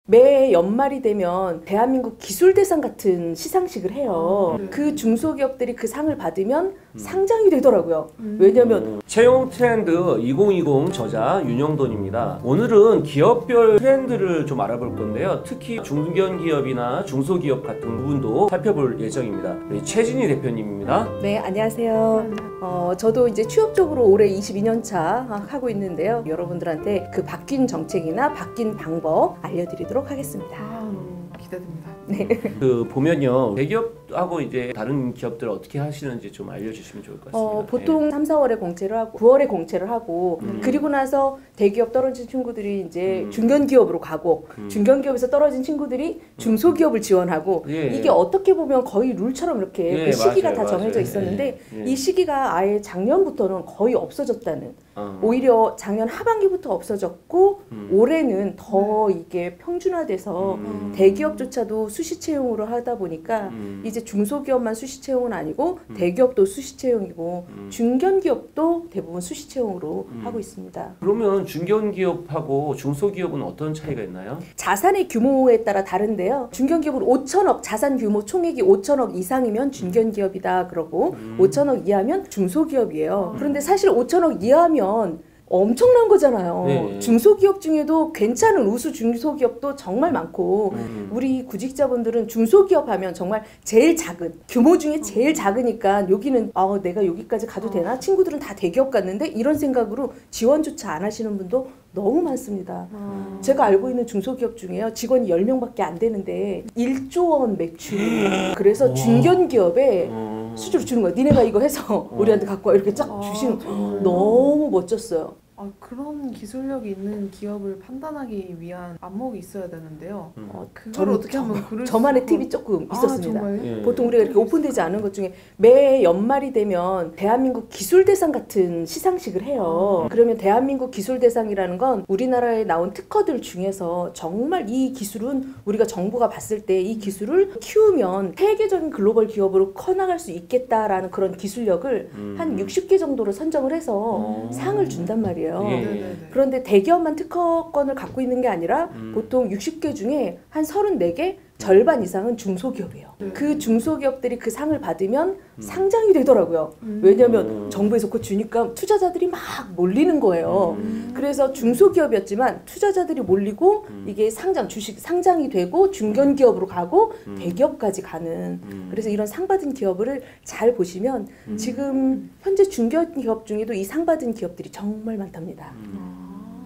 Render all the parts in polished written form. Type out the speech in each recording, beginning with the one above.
매 연말이 되면 대한민국 기술대상 같은 시상식을 해요. 그 중소기업들이 그 상을 받으면 상장이 되더라고요. 왜냐면 채용 트렌드 2020 저자 윤영돈입니다. 오늘은 기업별 트렌드를 좀 알아볼 건데요. 특히 중견기업이나 중소기업 같은 부분도 살펴볼 예정입니다. 우리 최진희 대표님입니다. 네, 안녕하세요. 저도 이제 취업 쪽으로 올해 22년 차 하고 있는데요. 여러분들한테 그 바뀐 정책이나 바뀐 방법 알려드리도록 하겠습니다. 너무 기대됩니다. 네. 그 보면요, 대기업하고 이제 다른 기업들 어떻게 하시는지 좀 알려주시면 좋을 것 같습니다. 보통 3, 4월에 공채를 하고 9월에 공채를 하고 그리고 나서 대기업 떨어진 친구들이 이제 중견기업으로 가고 중견기업에서 떨어진 친구들이 중소기업을 지원하고 이게 어떻게 보면 거의 룰처럼 이렇게 그 시기가 다 정해져 있었는데 이 시기가 아예 작년부터는 거의 없어졌다는 오히려 작년 하반기부터 없어졌고 올해는 더 이게 평준화돼서 대기업조차도 수시 채용으로 하다 보니까 이제 중소기업만 수시 채용은 아니고 대기업도 수시 채용이고 중견기업도 대부분 수시 채용으로 하고 있습니다. 그러면 중견기업하고 중소기업은 어떤 차이가 있나요? 자산의 규모에 따라 다른데요. 중견기업은 5천억 자산 규모 총액이 5천억 이상이면 중견기업이다 그러고 5천억 이하면 중소기업이에요. 그런데 사실 5천억 이하면 엄청난 거잖아요. 네. 중소기업 중에도 괜찮은 우수 중소기업도 정말 많고 우리 구직자분들은 중소기업 하면 정말 제일 작은 규모 중에 제일 작으니까 여기는 내가 여기까지 가도 되나? 친구들은 다 대기업 갔는데 이런 생각으로 지원조차 안 하시는 분도 너무 많습니다. 제가 알고 있는 중소기업 중에요. 직원이 10명밖에 안 되는데 1조 원 매출. 그래서 중견기업에 수주를 주는 거예요. 니네가 이거 해서 우리한테 갖고 와 이렇게 쫙 주시는 너무 멋졌어요. 그런 기술력이 있는 기업을 판단하기 위한 안목이 있어야 되는데요. 그걸 저는 어떻게 하면 그럴 저만의 팁이 조금 있었습니다. 정말요? 보통 우리가 이렇게 오픈되지 않은 것 중에 매 연말이 되면 대한민국 기술대상 같은 시상식을 해요. 그러면 대한민국 기술대상이라는 건 우리나라에 나온 특허들 중에서 정말 이 기술은 우리가 정부가 봤을 때 이 기술을 키우면 세계적인 글로벌 기업으로 커나갈 수 있겠다라는 그런 기술력을 한 60개 정도를 선정을 해서 상을 준단 말이에요. 그런데 대기업만 특허권을 갖고 있는 게 아니라 보통 60개 중에 한 34개 절반 이상은 중소기업이에요. 그 중소기업들이 그 상을 받으면 상장이 되더라고요. 왜냐하면 정부에서 그거 주니까 투자자들이 막 몰리는 거예요. 그래서 중소기업이었지만 투자자들이 몰리고 이게 주식 상장이 되고 중견기업으로 가고 대기업까지 가는 그래서 이런 상 받은 기업을 잘 보시면 지금 현재 중견기업 중에도 이 상 받은 기업들이 정말 많답니다.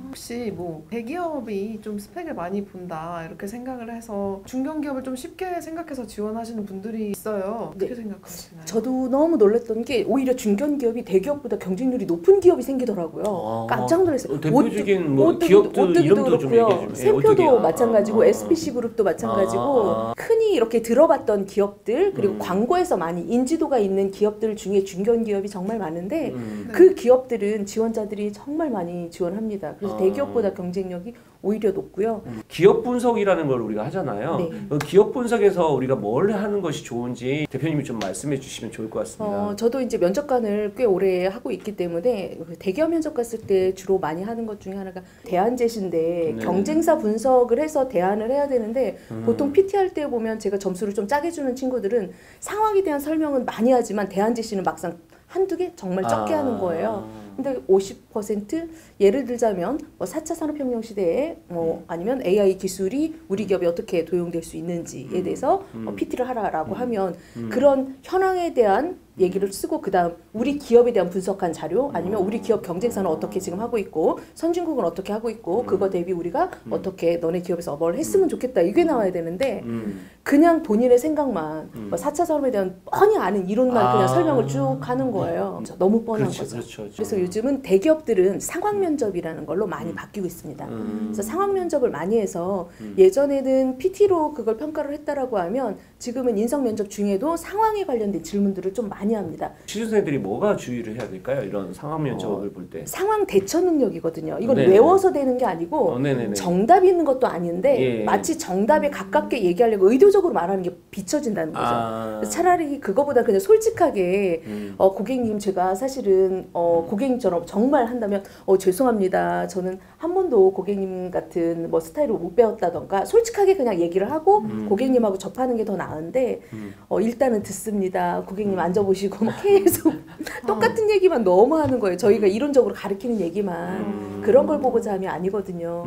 혹시 뭐 대기업이 좀 스펙을 많이 본다 이렇게 생각을 해서 중견기업을 좀 쉽게 생각해서 지원하시는 분들이 있어요. 어떻게 생각하시나요? 저도 너무 놀랐던 게 오히려 중견기업이 대기업보다 경쟁률이 높은 기업이 생기더라고요. 깜짝 놀랐어요. 대표적인 기업들 이름도 좀 얘기해 주면. 샘표도 마찬가지고 SPC 그룹도 마찬가지고 흔히 이렇게 들어봤던 기업들 그리고 광고에서 많이 인지도가 있는 기업들 중에 중견기업이 정말 많은데 그 기업들은 지원자들이 정말 많이 지원합니다. 그래서 대기업보다 경쟁력이 오히려 높고요. 기업 분석이라는 걸 우리가 하잖아요. 그 기업 분석에서 우리가 뭘 하는 것이 좋은지 대표님이 좀 말씀해 주시면 좋을 것 같습니다. 저도 이제 면접관을 꽤 오래 하고 있기 때문에 대기업 면접 갔을 때 주로 많이 하는 것 중에 하나가 대안 제시인데 경쟁사 분석을 해서 대안을 해야 되는데 보통 PT 할 때 보면 제가 점수를 좀 짜게 주는 친구들은 상황에 대한 설명은 많이 하지만 대안 제시는 막상 한두 개 정말 적게 하는 거예요. 근데 50% 예를 들자면 4차 산업혁명 시대에 아니면 AI 기술이 우리 기업에 어떻게 도용될 수 있는지에 대해서 PT를 하라라고 하면 그런 현황에 대한 얘기를 쓰고 그다음 우리 기업에 대한 분석한 자료 아니면 우리 기업 경쟁사는 어떻게 지금 하고 있고 선진국은 어떻게 하고 있고 그거 대비 우리가 어떻게 너네 기업에서 뭘 했으면 좋겠다 이게 나와야 되는데 그냥 본인의 생각만 4차 산업에 대한 뻔히 아는 이론만 그냥 설명을 쭉 하는 거예요. 너무 뻔한 거죠. 그래서 요즘은 대기업들은 상황 면접이라는 걸로 많이 바뀌고 있습니다. 그래서 상황 면접을 많이 해서 예전에는 PT로 그걸 평가를 했다라고 하면 지금은 인성 면접 중에도 상황에 관련된 질문들을 좀 많이 합니다. 취준생들이 뭐가 주의를 해야 될까요? 이런 상황 면접을 볼 때. 상황 대처 능력이거든요. 이건 네네. 외워서 되는 게 아니고 네네네. 정답이 있는 것도 아닌데 예. 마치 정답에 가깝게 얘기하려고 의도적으로 말하는 게 비춰진다는 거죠. 그래서 차라리 그거보다 그냥 솔직하게 고객님 제가 사실은 고객님처럼 정말 한다면 죄송합니다. 저는 한 번도 고객님 같은 뭐 스타일을 못 배웠다던가 솔직하게 그냥 얘기를 하고 고객님하고 접하는 게 더 나은데 일단은 듣습니다. 고객님 앉아보시고 막 계속 똑같은 얘기만 너무 하는 거예요. 저희가 이론적으로 가르치는 얘기만 그런 걸 보고자 함이 아니거든요.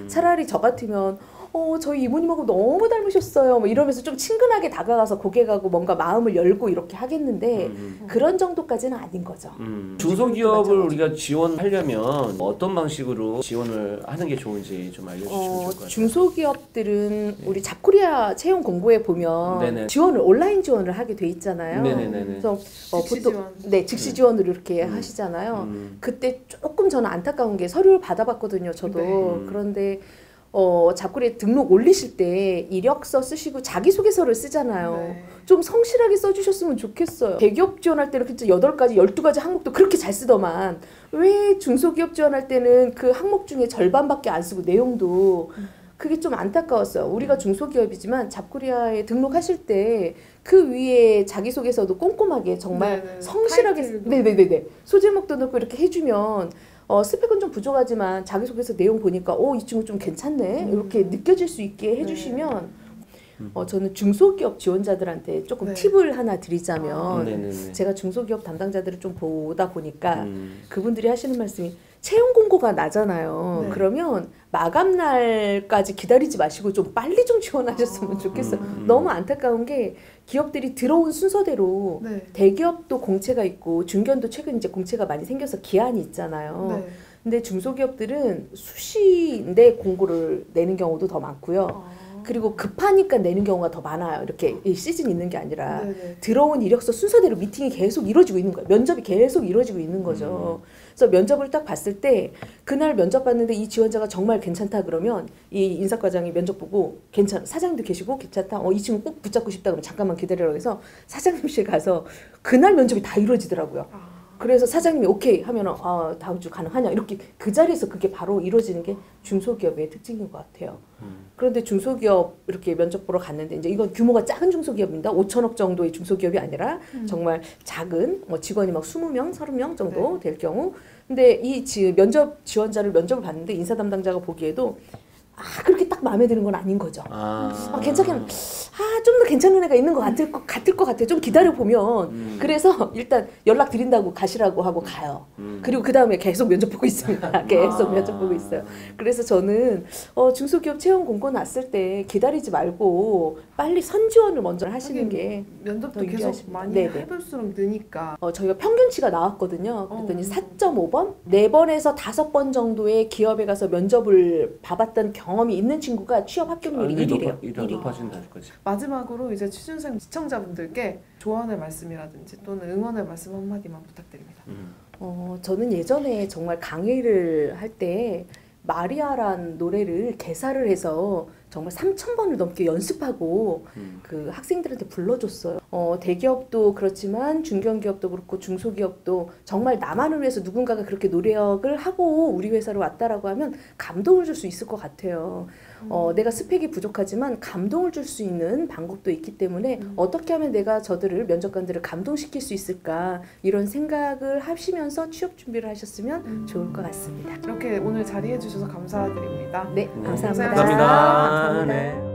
차라리 저 같으면 저희 이모님하고 너무 닮으셨어요. 뭐 이러면서 좀 친근하게 다가가서 고객하고 뭔가 마음을 열고 이렇게 하겠는데 그런 정도까지는 아닌 거죠. 중소기업을 우리가 지원하려면 어떤 방식으로 지원을 하는 게 좋은지 좀 알려주시면 좋을 것 같아요. 중소기업들은 우리 잡코리아 채용 공고에 보면 네네. 지원을 온라인 지원을 하게 돼 있잖아요. 네네네. 그래서 즉시 지원. 즉시 지원으로 이렇게 하시잖아요. 그때 조금 저는 안타까운 게 서류를 받아봤거든요. 저도. 네. 그런데 잡코리에 등록 올리실 때 이력서 쓰시고 자기소개서를 쓰잖아요. 네. 좀 성실하게 써주셨으면 좋겠어요. 대기업 지원할 때는 진짜 8가지, 12가지 항목도 그렇게 잘 쓰더만 왜 중소기업 지원할 때는 그 항목 중에 절반밖에 안 쓰고 내용도 그게 좀 안타까웠어요. 우리가 중소기업이지만 잡코리아에 등록하실 때 그 위에 자기소개서도 꼼꼼하게 정말 네네. 성실하게 타이틀도. 네네네네 소제목도 넣고 이렇게 해주면 스펙은 좀 부족하지만 자기소개서 내용 보니까 이 친구 좀 괜찮네 이렇게 느껴질 수 있게 해주시면 저는 중소기업 지원자들한테 조금 네. 팁을 하나 드리자면 네네네. 제가 중소기업 담당자들을 좀 보다 보니까 그분들이 하시는 말씀이 채용 공고가 나잖아요. 네. 그러면 마감 날까지 기다리지 마시고 좀 빨리 좀 지원하셨으면 좋겠어요. 너무 안타까운 게 기업들이 들어온 순서대로 네. 대기업도 공채가 있고 중견도 최근 이제 공채가 많이 생겨서 기한이 있잖아요. 네. 근데 중소기업들은 수시인데 공고를 내는 경우도 더 많고요. 그리고 급하니까 내는 경우가 더 많아요. 이렇게 이 시즌 있는 게 아니라 네네. 들어온 이력서 순서대로 미팅이 계속 이루어지고 있는 거예요. 면접이 계속 이루어지고 있는 거죠. 그래서 면접을 딱 봤을 때 그날 면접 봤는데 이 지원자가 정말 괜찮다 그러면 이 인사과장이 면접 보고 사장님도 계시고 괜찮다. 이 친구 꼭 붙잡고 싶다 그러면 잠깐만 기다리라고 해서 사장님실 가서 그날 면접이 다 이루어지더라고요. 그래서 사장님이 오케이 하면 다음 주 가능하냐 이렇게 그 자리에서 그게 바로 이루어지는 게 중소기업의 특징인 것 같아요. 그런데 중소기업 이렇게 면접 보러 갔는데 이제 이건 규모가 작은 중소기업입니다. 5천억 정도의 중소기업이 아니라 정말 작은 직원이 막 20명, 30명 정도 될 경우. 근데 이 면접 지원자를 면접을 봤는데 인사 담당자가 보기에도 그렇게 딱 마음에 드는 건 아닌 거죠. 괜찮긴 좀 더 괜찮은 애가 있는 것 같을 것 같아요. 좀 기다려보면. 그래서 일단 연락 드린다고 가시라고 하고 가요. 그리고 그 다음에 계속 면접 보고 있습니다. 계속 면접 보고 있어요. 그래서 저는 중소기업 채용 공고 났을 때 기다리지 말고 빨리 선지원을 먼저 하시는 게 면접도 더 계속 유리하십니다. 많이 네네. 해볼수록 느니까. 저희가 평균치가 나왔거든요. 그랬더니 4.5번? 4번에서 5번 정도의 기업에 가서 면접을 봐봤던 경험이 있는 친구가 취업 합격률이 1위래요. 일단 높아진다는 거지. 마지막으로 이제 취준생 시청자분들께 조언의 말씀이라든지 또는 응원의 말씀 한마디만 부탁드립니다. 저는 예전에 정말 강의를 할 때 마리아란 노래를 개사를 해서 정말 3,000번을 넘게 연습하고 그 학생들한테 불러줬어요. 대기업도 그렇지만 중견기업도 그렇고 중소기업도 정말 나만을 위해서 누군가가 그렇게 노력을 하고 우리 회사로 왔다라고 하면 감동을 줄 수 있을 것 같아요. 내가 스펙이 부족하지만 감동을 줄 수 있는 방법도 있기 때문에 어떻게 하면 내가 저들을 면접관들을 감동시킬 수 있을까 이런 생각을 하시면서 취업 준비를 하셨으면 좋을 것 같습니다. 이렇게 오늘 자리해 주셔서 감사드립니다. 네, 감사합니다. 감사합니다. 감사합니다. 네.